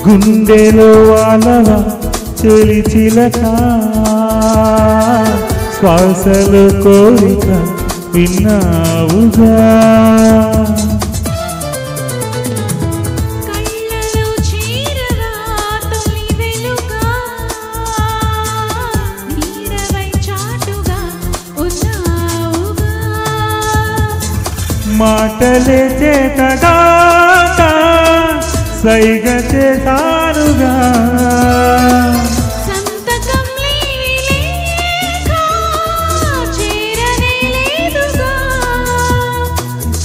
గుండెలో వాలవా చెలి చిలక శ్వాసలో కోరిక విన్నావుగా మాటలే చేతగా సైగ చేశానుగా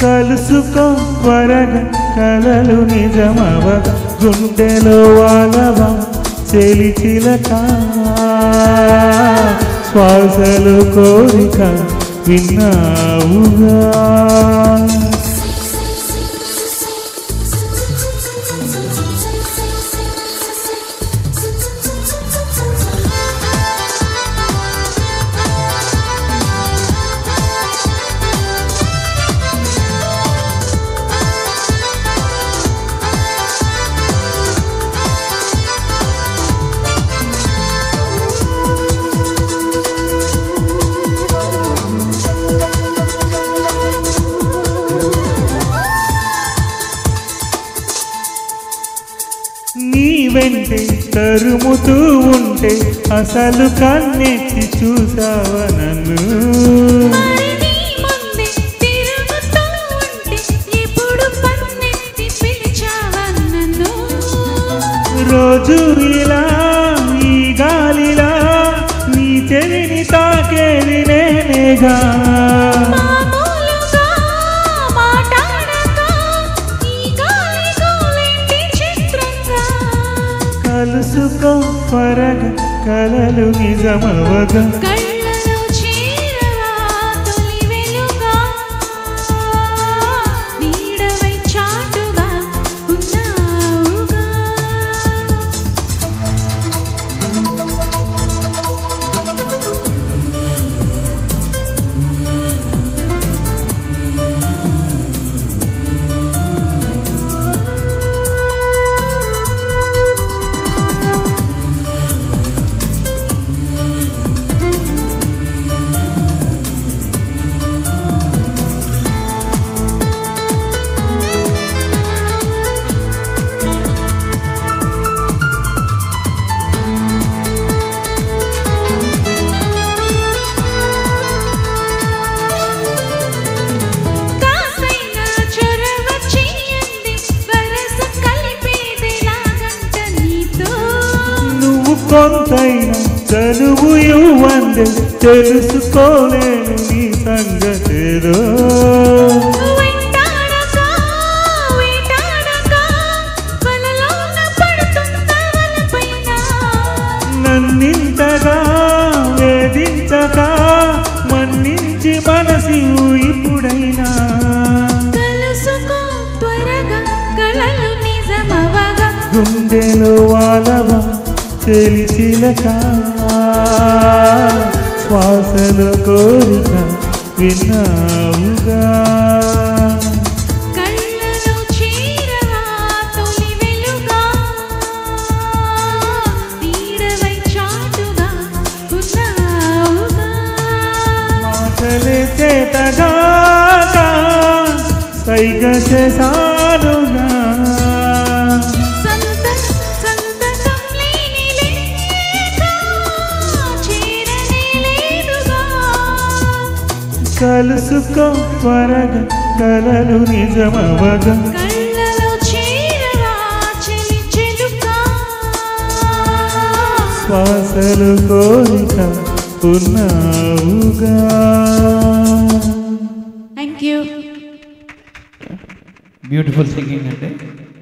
కలుసుకో త్వరగా కలలు నిజమవగా గుండెలో వాలవా చెలి చిలక శ్వాసలు కోరిక విన్నావుగా నీ వెంటే తరుముతూ ఉంటే అసలు కన్నెత్తి చూసావా నన్ను రోజు ఇలా ఈ గాలిలా నీ చెవిని తాకేది నేనేగా కలుసుకో త్వరగా కలలు నిజమవగా కొంతైనా చనువు ఇవ్వండి తెలుసుకోలేను నీ సంగతేదో నన్నింతగా వేధించగా మన్నించి మనసి ఇప్పుడైనా గుండెలో వాలవా చెలి చిలక శ్వాసలో కోరిక విన్నావుగా మాటలే చేతగా సైగ చేశానుగా కలుసుకో త్వరగా కలలు నిజమవగా శ్వాసలు కోరిక ఉన్నావుగా. Thank you. బ్యూటిఫుల్ సింగింగ్ అంటే